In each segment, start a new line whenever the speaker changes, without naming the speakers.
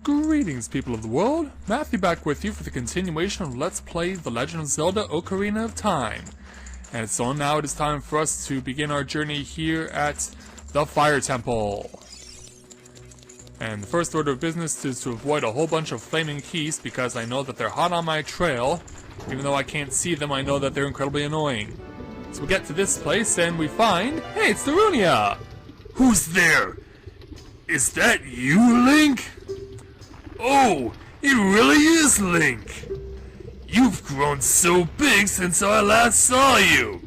Greetings, people of the world. Matthew back with you for the continuation of Let's Play The Legend of Zelda Ocarina of Time. And so now it is time for us to begin our journey here at the Fire Temple. And the first order of business is to avoid a whole bunch of flaming Keese because I know that they're hot on my trail. Even though I can't see them, I know that they're incredibly annoying. So we get to this place and we find, hey, it's Darunia!
Who's there? Is that you, Link? Oh, it really is Link! You've grown so big since I last saw you!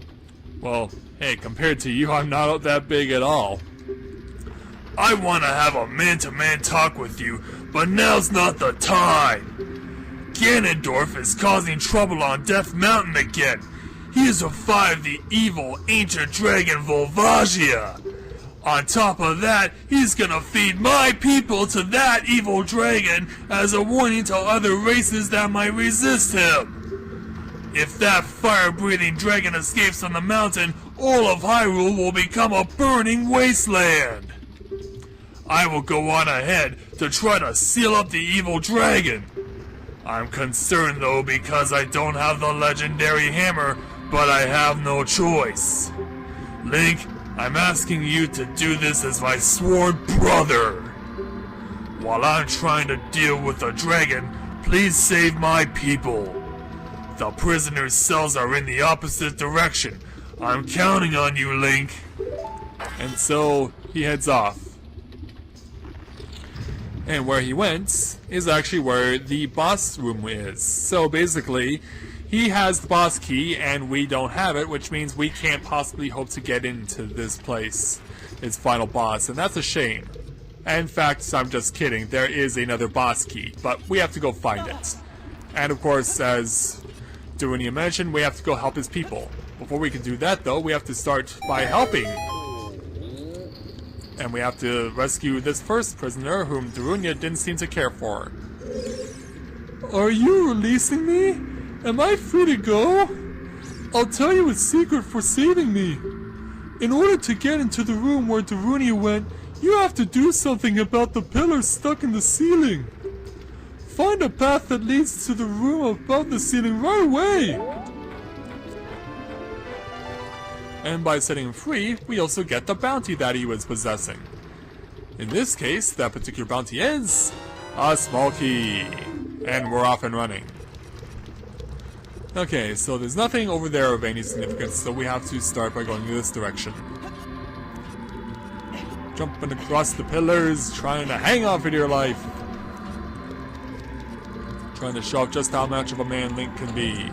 Well, hey, compared to you, I'm not that big at all.
I want to have a man-to-man talk with you, but now's not the time! Ganondorf is causing trouble on Death Mountain again! He has revived the evil ancient dragon Volvagia! On top of that, he's gonna feed my people to that evil dragon as a warning to other races that might resist him. If that fire-breathing dragon escapes from the mountain, all of Hyrule will become a burning wasteland. I will go on ahead to try to seal up the evil dragon. I'm concerned though because I don't have the legendary hammer, but I have no choice. Link, I'm asking you to do this as my sworn brother. While I'm trying to deal with the dragon, please save my people. The prisoner's cells are in the opposite direction. I'm counting on you, Link.
And so he heads off. And where he went is actually where the boss room is. So basically, he has the boss key and we don't have it, which means we can't possibly hope to get into this place, its final boss, and that's a shame. In fact, I'm just kidding, there is another boss key, but we have to go find it. And of course, as Darunia mentioned, we have to go help his people. Before we can do that though, we have to start by helping. And we have to rescue this first prisoner whom Darunia didn't seem to care for. Are you releasing me? Am I free to go? I'll tell you a secret for saving me. In order to get into the room where Darunia went, you have to do something about the pillars stuck in the ceiling. Find a path that leads to the room above the ceiling right away. And by setting him free, we also get the bounty that he was possessing. In this case, that particular bounty is a small key. And we're off and running. Okay, so there's nothing over there of any significance, so we have to start by going in this direction. Jumping across the pillars, trying to hang on for dear life. Trying to show off just how much of a man Link can be.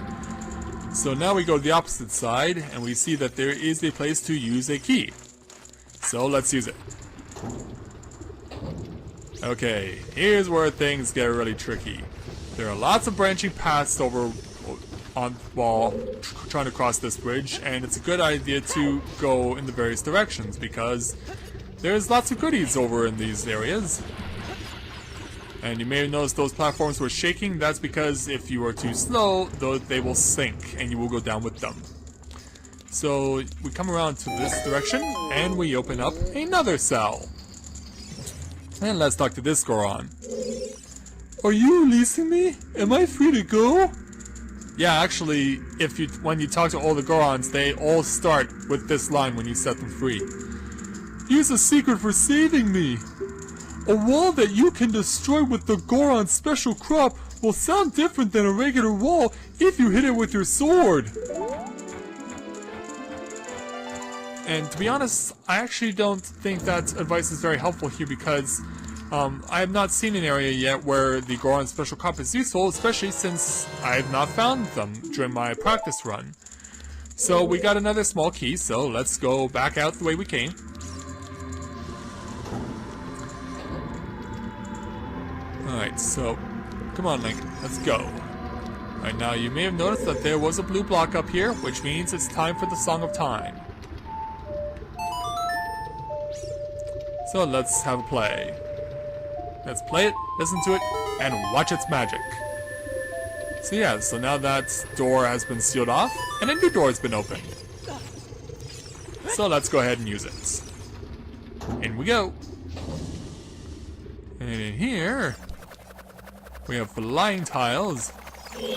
So now we go to the opposite side, and we see that there is a place to use a key. So let's use it. Okay, here's where things get really tricky. There are lots of branching paths over while trying to cross this bridge, and it's a good idea to go in the various directions because there's lots of goodies over in these areas. And you may have noticed those platforms were shaking. That's because if you are too slow, they will sink and you will go down with them. So we come around to this direction and we open up another cell. And let's talk to this Goron. Are you releasing me? Am I free to go? Yeah, actually, when you talk to all the Gorons, they all start with this line when you set them free. Here's a secret for saving me. A wall that you can destroy with the Goron special crop will sound different than a regular wall if you hit it with your sword. And to be honest, I actually don't think that advice is very helpful here because I have not seen an area yet where the Goron special crop is useful, especially since I have not found them during my practice run. So we got another small key, so let's go back out the way we came. Alright, so come on Link, let's go. Alright, now you may have noticed that there was a blue block up here, which means it's time for the Song of Time. So let's have a play. Let's play it, listen to it, and watch its magic. So yeah, so now that door has been sealed off, and a new door has been opened. So let's go ahead and use it. In we go. And in here, We have flying tiles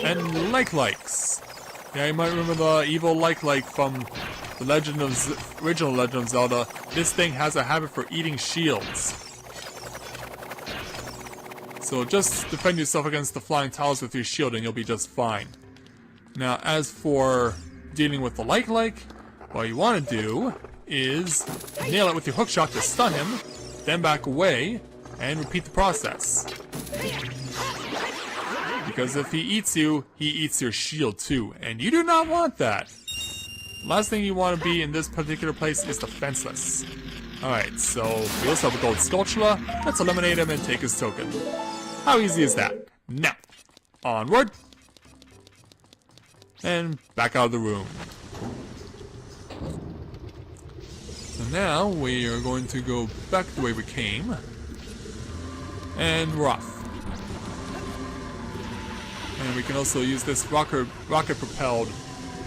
and likes. Yeah, you might remember the evil like from the original Legend of Zelda. This thing has a habit for eating shields. So just defend yourself against the flying tiles with your shield and you'll be just fine. Now, as for dealing with the like, what you want to do is nail it with your hookshot to stun him, then back away, and repeat the process. Because if he eats you, he eats your shield too, and you do not want that. Last thing you want to be in this particular place is defenseless. Alright, so we also have a gold Skulltula. Let's eliminate him and take his token. How easy is that? Now, onward. And back out of the room. So now we are going to go back the way we came. And we're off. And we can also use this rocket-propelled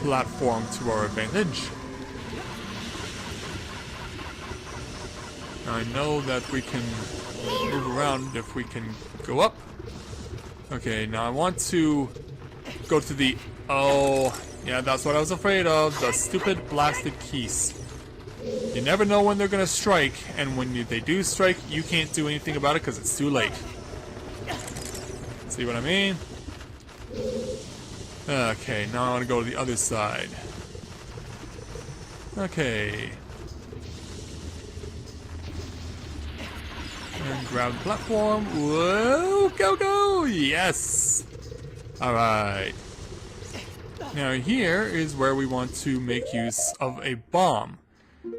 platform to our advantage. Now I know that we can move around if we can go up. Okay, now I want to go to the... Oh, yeah, that's what I was afraid of. The stupid blasted Keese. You never know when they're gonna strike, and when they do strike, you can't do anything about it because it's too late. See what I mean? Okay, now I want to go to the other side. Okay. And grab the platform. Whoa, go! Yes! Alright. Now here is where we want to make use of a bomb.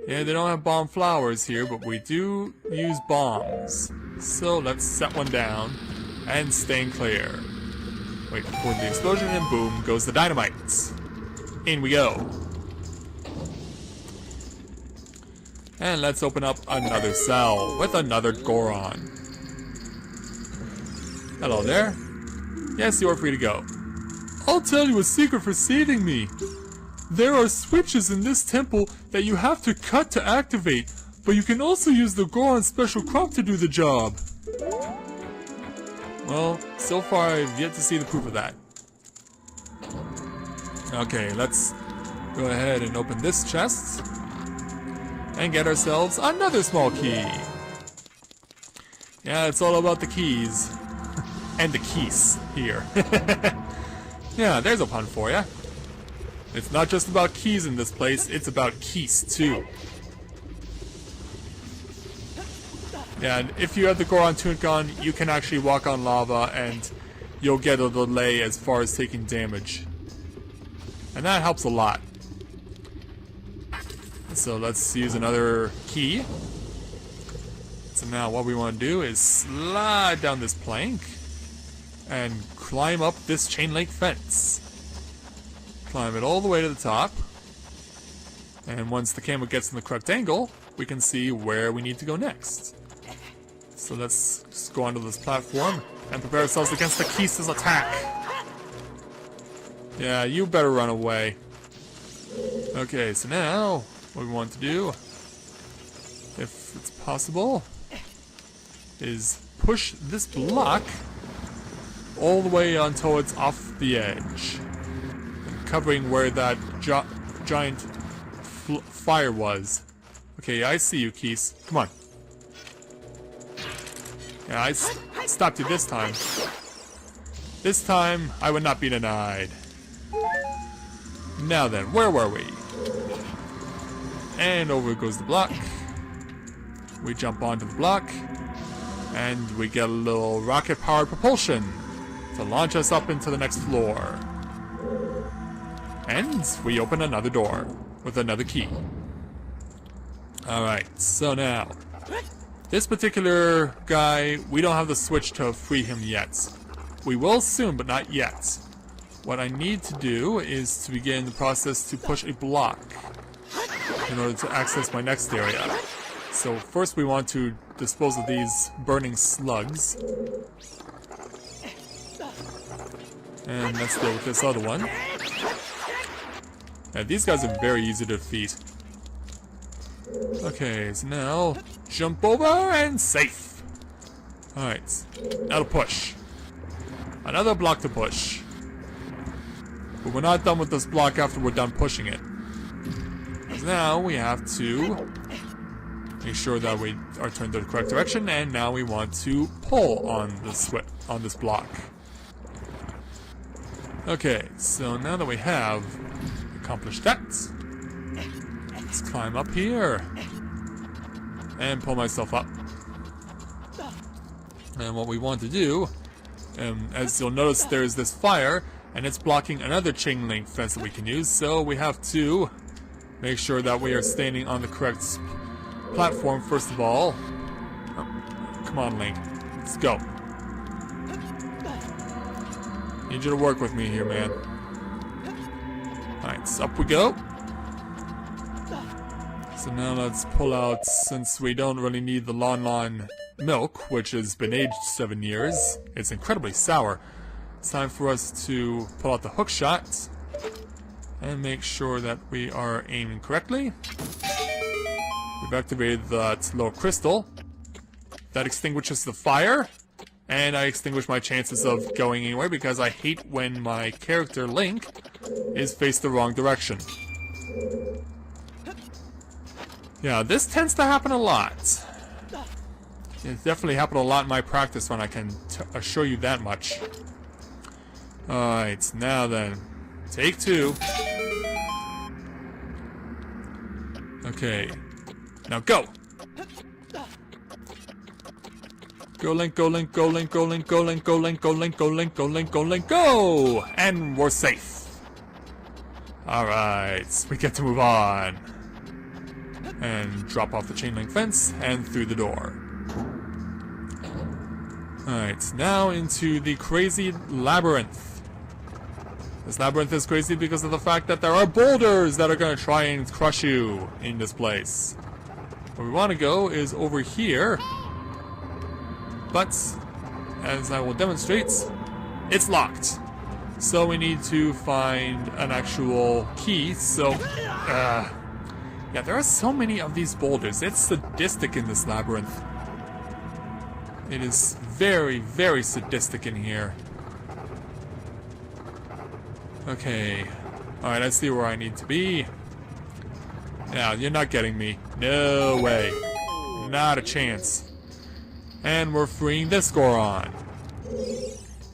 Yeah, they don't have bomb flowers here, but we do use bombs. So let's set one down and stay clear. Wait for the explosion and boom goes the dynamite. In we go. And let's open up another cell with another Goron. Hello there. Yes, you're free to go. I'll tell you a secret for saving me. There are switches in this temple that you have to cut to activate, but you can also use the Goron special crop to do the job. Well, so far I've yet to see the proof of that. Okay, let's go ahead and open this chest and get ourselves another small key. Yeah, it's all about the keys. And the Keese here. Yeah, there's a pun for ya. It's not just about keys in this place, it's about Keese too. Yeah, and if you have the Goron tunic on, you can actually walk on lava and you'll get a delay as far as taking damage. And that helps a lot. So let's use another key. So now what we want to do is slide down this plank and climb up this chain link fence. Climb it all the way to the top. And once the camera gets in the correct angle, we can see where we need to go next. So let's just go onto this platform and prepare ourselves against the Keese's attack. Yeah, you better run away. Okay, so now what we want to do, if it's possible, is push this block all the way until it's off the edge, and covering where that giant fire was. Okay, I see you, Keese. Come on. Yeah, I stopped you this time. This time, I would not be denied. Now then, where were we? And over goes the block. We jump onto the block. And we get a little rocket-powered propulsion to launch us up into the next floor. And we open another door with another key. Alright, so now, this particular guy, we don't have the switch to free him yet. We will soon, but not yet. What I need to do is to begin the process to push a block in order to access my next area. So first we want to dispose of these burning slugs. And let's deal with this other one. Yeah, these guys are very easy to defeat. Okay, so now jump over and safe. Alright, now to push. Another block to push. But we're not done with this block after we're done pushing it. Because now we have to make sure that we are turned in the correct direction, and now we want to pull on this block. Okay, so now that we have accomplished that, let's climb up here and pull myself up. And what we want to do, as you'll notice, there's this fire, and it's blocking another chain link fence that we can use, so we have to make sure that we are standing on the correct platform first of all. Oh, come on, Link. Let's go. Need you to work with me here, man. Alright, so up we go. So now let's pull out, since we don't really need the Lon milk, which has been aged 7 years. It's incredibly sour. It's time for us to pull out the hook shot and make sure that we are aiming correctly. We've activated that little crystal. That extinguishes the fire. And I extinguish my chances of going anywhere because I hate when my character, Link, is faced the wrong direction. Yeah, this tends to happen a lot. It definitely happened a lot in my practice run, I can assure you that much. Alright, now then. Take 2. Okay. Now go! Go Link, go Link, go Link, go Link, go Link, go Link, go Link, go Link, go Link, go Link, go! And we're safe. Alright, we get to move on. And drop off the chain link fence and through the door. Alright, now into the crazy labyrinth. This labyrinth is crazy because of the fact that there are boulders that are going to try and crush you in this place. Where we want to go is over here. But, as I will demonstrate, it's locked. So we need to find an actual key. So, yeah, there are so many of these boulders. It's sadistic in this labyrinth. It is very, very sadistic in here. Okay. Alright, I see where I need to be. Now, you're not getting me. No way. Not a chance. And we're freeing this Goron.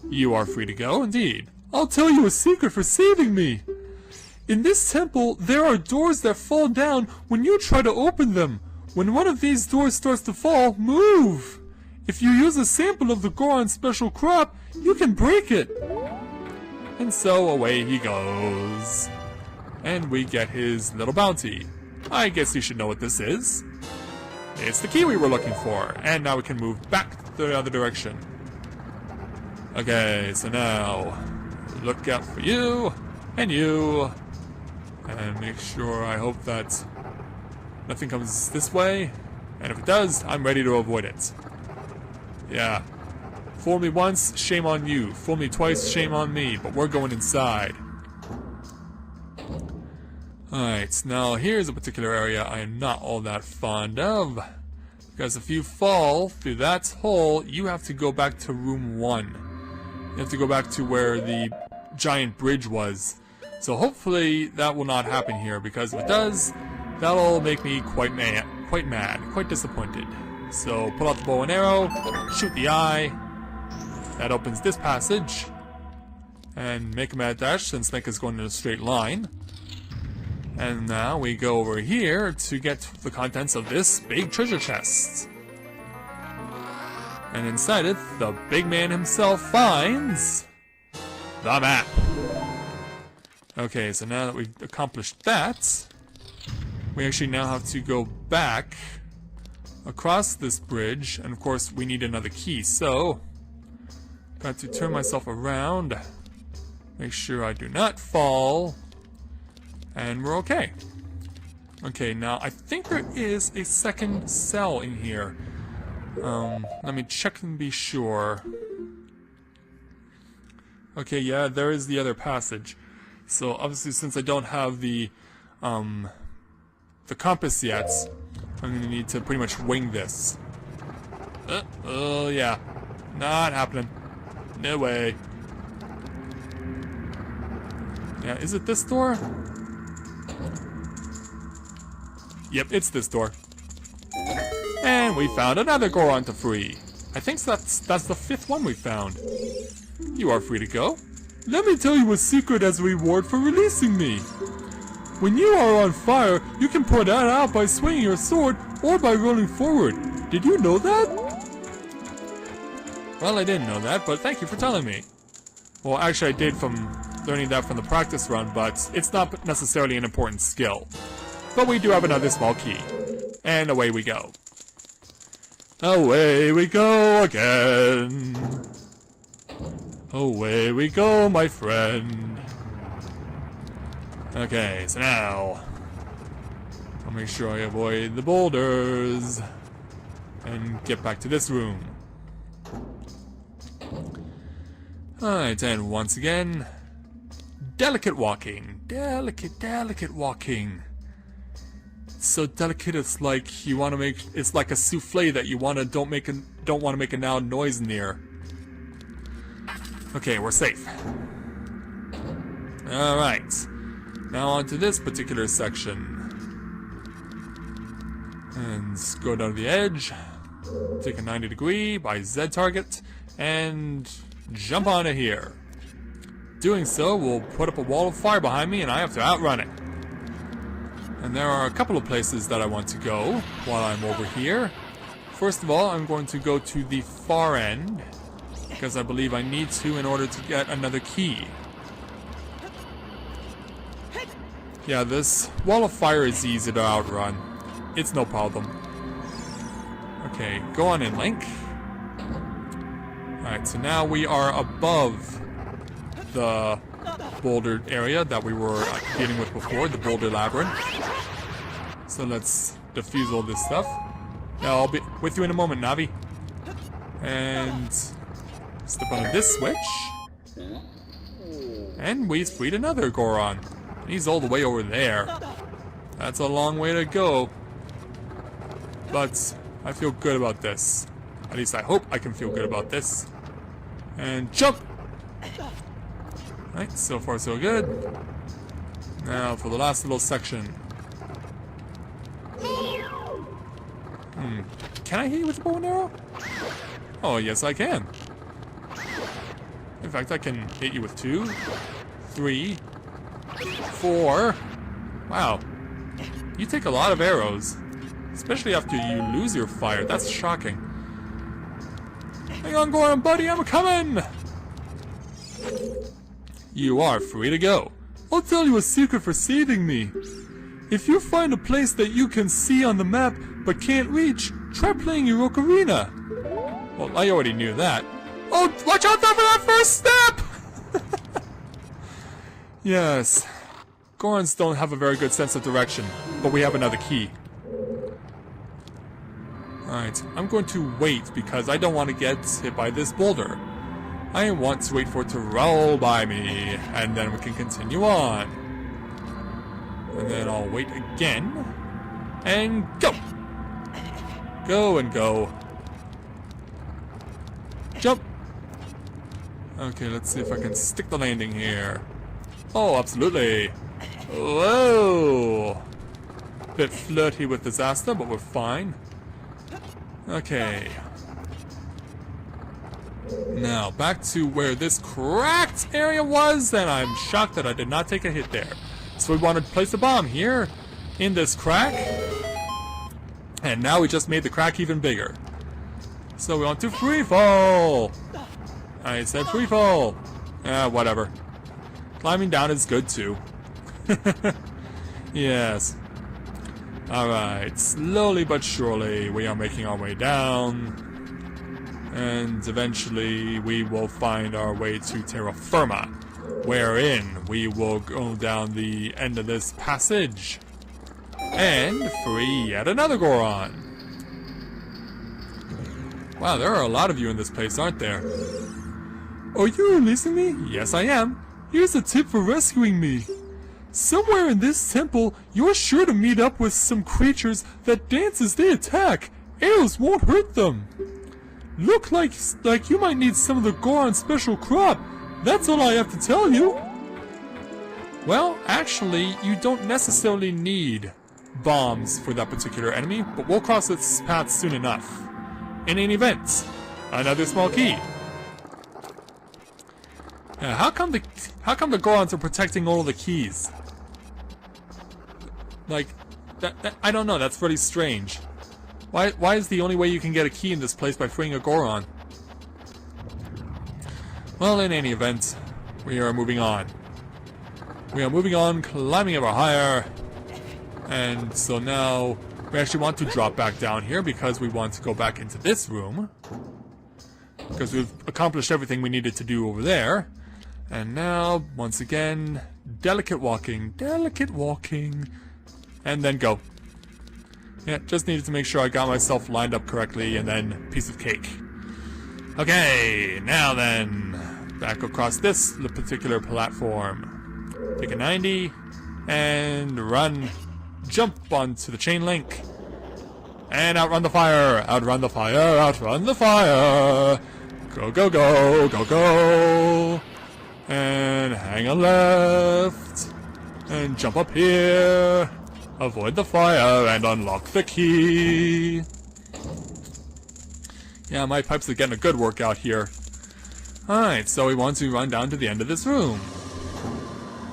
You are free to go, indeed. I'll tell you a secret for saving me. In this temple, there are doors that fall down when you try to open them. When one of these doors starts to fall, move. If you use a sample of the Goron special crop, you can break it. And so away he goes. And we get his little bounty. I guess you should know what this is. It's the key we were looking for, and now we can move back the other direction. Okay, so now, look out for you, and make sure, I hope that nothing comes this way, and if it does, I'm ready to avoid it. Yeah. Fool me once, shame on you. Fool me twice, shame on me, but we're going inside. Alright, now here's a particular area I am not all that fond of. Because if you fall through that hole, you have to go back to room 1. You have to go back to where the giant bridge was. So hopefully that will not happen here, because if it does, that'll make me quite mad, quite disappointed. So pull out the bow and arrow, shoot the eye. That opens this passage. And make a mad dash, since Link is going in a straight line. And now we go over here to get the contents of this big treasure chest. And inside it, the big man himself finds the map. Okay, so now that we've accomplished that, we actually now have to go back across this bridge, and of course we need another key, so got to turn myself around, make sure I do not fall. And we're okay. Okay, now I think there is a second cell in here. Let me check and be sure. Okay, yeah, there is the other passage. So obviously, since I don't have the compass yet, I'm gonna need to pretty much wing this. Oh yeah, not happening. No way. Now, is it this door? Yep, it's this door. And we found another Goron to free. I think that's the 5th one we found. You are free to go. Let me tell you a secret as a reward for releasing me. When you are on fire, you can put that out by swinging your sword or by rolling forward. Did you know that? Well, I didn't know that, but thank you for telling me. Well, actually I did from learning that from the practice run, but it's not necessarily an important skill. But we do have another small key. And away we go. Away we go again. Away we go, my friend. Okay, so now I'll make sure I avoid the boulders and get back to this room. Alright, and once again, delicate walking. Delicate walking. It's so delicate, it's like you want to make, it's like a souffle that you want to don't want to make a loud noise near. Okay, we're safe. Alright. Now on to this particular section. And go down to the edge. Take a 90 degree by Z target. And jump onto here. Doing so will put up a wall of fire behind me and I have to outrun it. And there are a couple of places that I want to go while I'm over here. First of all, I'm going to go to the far end. Because I believe I need to in order to get another key. Yeah, this wall of fire is easy to outrun. It's no problem. Okay, go on in, Link. Alright, so now we are above the boulder area that we were dealing with before, the boulder labyrinth. So let's defuse all this stuff. Now, I'll be with you in a moment, Navi. And step on this switch. And we freed another Goron. He's all the way over there. That's a long way to go. But I feel good about this. At least I hope I can feel good about this. And jump! Alright, so far so good. Now for the last little section. Can I hit you with a bow and arrow? Oh, yes I can. In fact, I can hit you with 2, 3, 4. Wow. You take a lot of arrows. Especially after you lose your fire. That's shocking. Hang on, Goron, buddy, I'm coming! You are free to go. I'll tell you a secret for saving me. If you find a place that you can see on the map but can't reach, try playing your Ocarina. Well, I already knew that. Oh, watch out for that first step! Yes. Gorons don't have a very good sense of direction, but we have another key. Alright, I'm going to wait because I don't want to get hit by this boulder. I want to wait for it to roll by me, and then we can continue on. And then I'll wait again, and go! Go and go. Jump! Okay, let's see if I can stick the landing here. Oh, absolutely. Whoa! Bit flirty with disaster, but we're fine. Okay. Now, back to where this cracked area was, and I'm shocked that I did not take a hit there. So we wanted to place a bomb here, in this crack. And now we just made the crack even bigger. So we want to free fall! I said free fall! Whatever. Climbing down is good too. Yes. Alright, slowly but surely we are making our way down. And eventually we will find our way to terra firma, wherein we will go down the end of this passage and free yet another Goron. Wow, there are a lot of you in this place, aren't there? Are you releasing me? Yes, I am. Here's a tip for rescuing me. Somewhere in this temple, you're sure to meet up with some creatures that dance as they attack. Arrows won't hurt them. Look like you might need some of the Goron special crop. That's all I have to tell you. Well, actually, you don't necessarily need bombs for that particular enemy, but we'll cross its path soon enough. In any event, another small key. Now, how come the Gorons are protecting all of the keys? Like, I don't know. That's really strange. Why is the only way you can get a key in this place by freeing a Goron? Well, in any event, we are moving on. We are moving on, climbing ever higher. And so now we actually want to drop back down here because we want to go back into this room. Because we've accomplished everything we needed to do over there. And now, once again, delicate walking, and then go. Yeah, just needed to make sure I got myself lined up correctly, and then piece of cake. Okay, now then, back across this particular platform. Take a 90, and run, jump onto the chain link, and outrun the fire, outrun the fire, outrun the fire. Go, go, go, go, go. And hang a left, and jump up here, avoid the fire, and unlock the key. Yeah, my pipes are getting a good workout here. Alright, so we want to run down to the end of this room.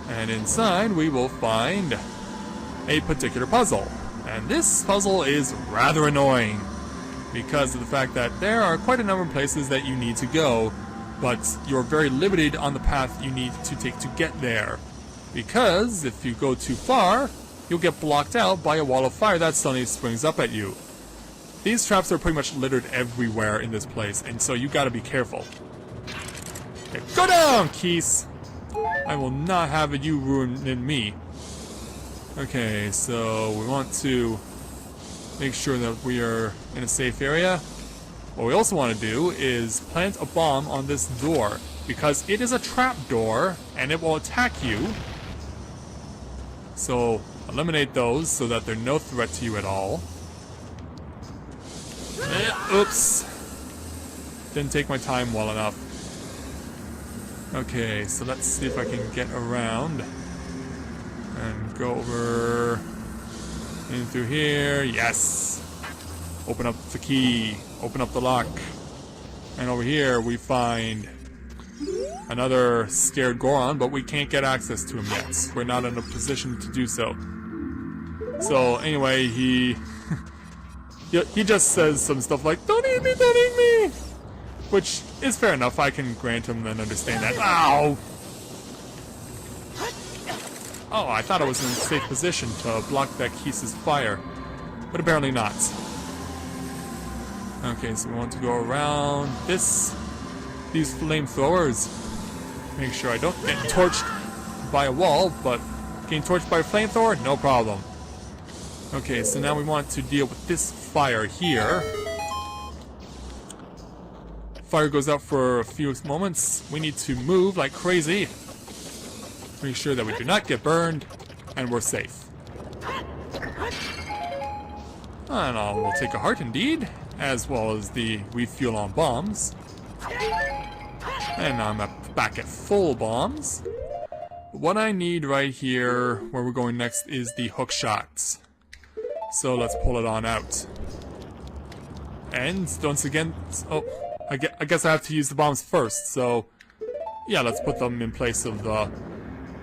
And inside we will find a particular puzzle. And this puzzle is rather annoying, because of the fact that there are quite a number of places that you need to go, but you're very limited on the path you need to take to get there. Because if you go too far, you'll get blocked out by a wall of fire that suddenly springs up at you. These traps are pretty much littered everywhere in this place, and so you gotta be careful. Okay, go down, Keese! I will not have you ruining me. Okay, so we want to make sure that we are in a safe area. What we also want to do is plant a bomb on this door, because it is a trap door and it will attack you. So eliminate those so that they're no threat to you at all. Oops. Didn't take my time well enough. Okay, so let's see if I can get around and go over in through here. Yes. Open up the key. Open up the lock. And over here we find another scared Goron, but we can't get access to him yet. We're not in a position to do so. So anyway, he just says some stuff like, "Don't eat me, don't eat me!" Which is fair enough. I can grant him and understand that. Ow! Oh, I thought I was in a safe position to block that Keese's fire, but apparently not. Okay, so we want to go around these flamethrowers. Make sure I don't get torched by a wall, but getting torched by a flamethrower, no problem. Okay, so now we want to deal with this fire here. Fire goes out for a few moments. We need to move like crazy. Make sure that we do not get burned, and we're safe. And we'll take a heart indeed, as well as the refuel on bombs. And now I'm back at full bombs. What I need right here, where we're going next, is the hook shots. So let's pull it on out. And once again, oh, I guess I have to use the bombs first. So yeah, let's put them in place of the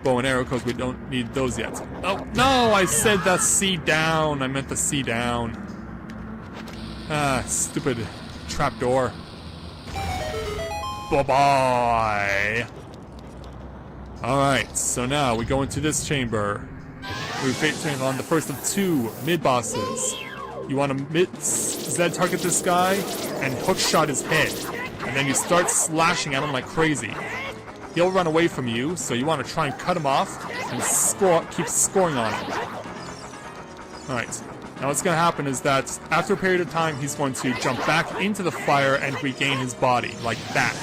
bow and arrow because we don't need those yet. Oh no, I said the C down. I meant the C down. Ah, stupid trapdoor. Bye-bye. Alright, so now we go into this chamber. We're facing on the first of two mid-bosses. You want to Z target this guy and hookshot his head. And then you start slashing at him like crazy. He'll run away from you, so you want to try and cut him off and keep scoring on him. Alright. Now what's going to happen is that after a period of time, he's going to jump back into the fire and regain his body, like that.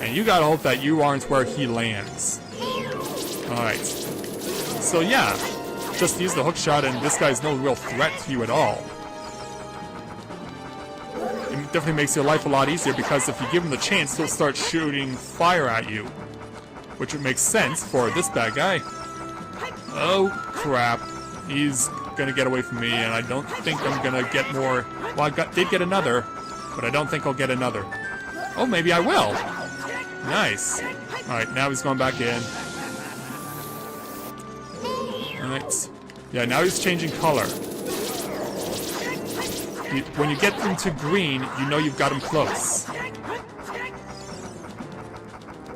And you gotta hope that you aren't where he lands. Alright. So yeah, just use the hookshot and this guy's no real threat to you at all. It definitely makes your life a lot easier because if you give him the chance, he'll start shooting fire at you. Which would make sense for this bad guy. Oh, crap. He's gonna get away from me, and I don't think I'm gonna get more. Well, did get another, but I don't think I'll get another. Oh, maybe I will. Nice. Alright, now he's going back in. Alright. Yeah, now he's changing color. When you get into green, you know you've got him close.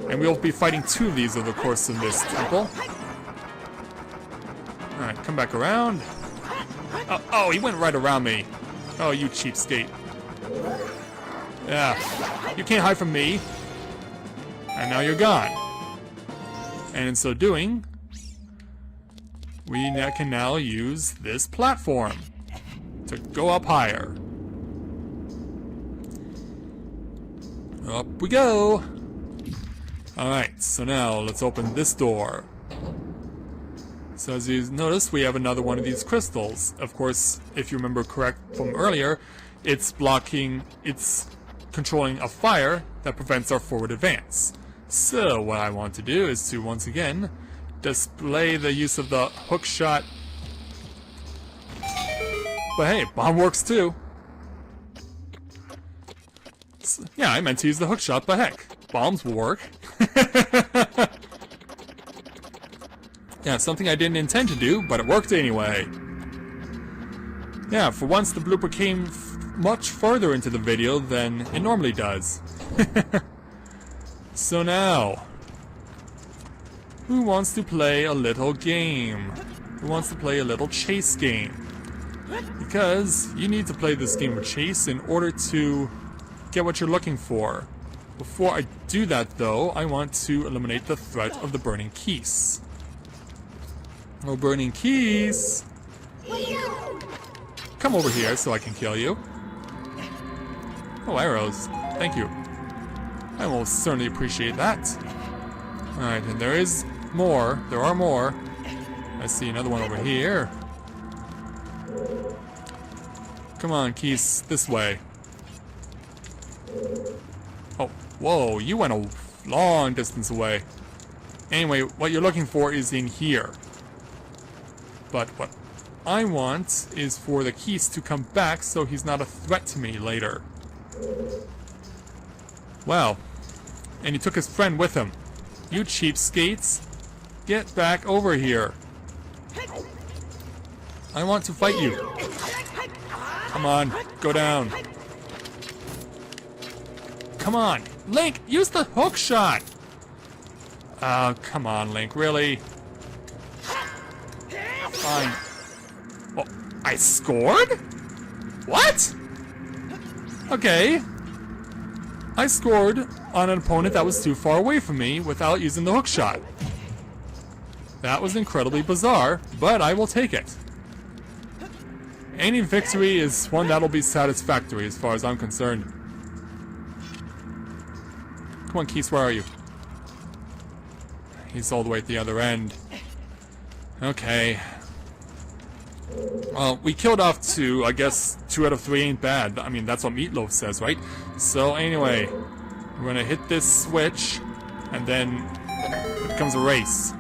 And we'll be fighting 2 of these over the course of this temple. Alright, come back around. Oh, he went right around me. Oh, you cheapskate. Yeah, you can't hide from me. And now you're gone. And in so doing, we can now use this platform to go up higher. Up we go. Alright, so now let's open this door. So as you notice, we have another one of these crystals. Of course, if you remember correct from earlier, it's controlling a fire that prevents our forward advance. So what I want to do is to once again display the use of the hook shot. But hey, bomb works too. So, yeah, I meant to use the hook shot, but heck, bombs will work. Yeah, something I didn't intend to do, but it worked anyway. Yeah, for once the blooper came much further into the video than it normally does. So now, who wants to play a little game? Who wants to play a little chase game? Because you need to play this game of chase in order to get what you're looking for. Before I do that though, I want to eliminate the threat of the burning Keese. Oh, burning Keese! Come over here so I can kill you. Oh, arrows. Thank you. I will certainly appreciate that. Alright, and there is more. There are more. I see another one over here. Come on, Keese, this way. Oh, whoa, you went a long distance away. Anyway, what you're looking for is in here. But what I want is for the Keese to come back so he's not a threat to me later. Wow. And he took his friend with him. You cheapskates. Get back over here. I want to fight you. Come on, go down. Come on, Link, use the hook shot. Oh, come on, Link, really? Fine. Oh, I scored? What? Okay. I scored on an opponent that was too far away from me without using the hook shot. That was incredibly bizarre, but I will take it. Any victory is one that'll be satisfactory as far as I'm concerned. Come on, Keese, where are you? He's all the way at the other end. Okay. Well, we killed off 2. I guess 2 out of 3 ain't bad. I mean, that's what Meatloaf says, right? So anyway, we're gonna hit this switch, and then it becomes a race.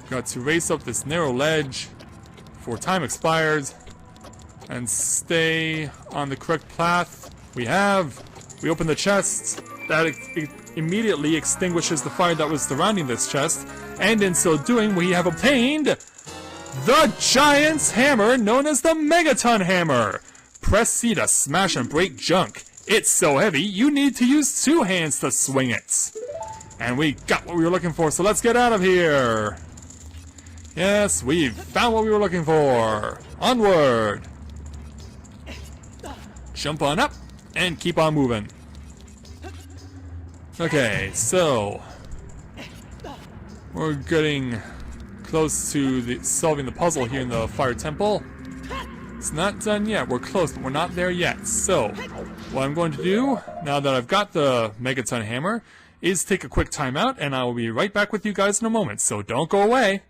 Got to race up this narrow ledge before time expires and stay on the correct path. We open the chest. That immediately extinguishes the fire that was surrounding this chest, and in so doing we have obtained the Giant's Hammer, known as the Megaton Hammer. Press C to smash and break junk. It's so heavy you need to use 2 hands to swing it. And we got what we were looking for, so let's get out of here. Yes, we've found what we were looking for. Onward. Jump on up and keep on moving. Okay, so we're getting close to solving the puzzle here in the Fire Temple. It's not done yet. We're close, but we're not there yet. So what I'm going to do, now that I've got the Megaton Hammer, is take a quick timeout, and I will be right back with you guys in a moment. So don't go away.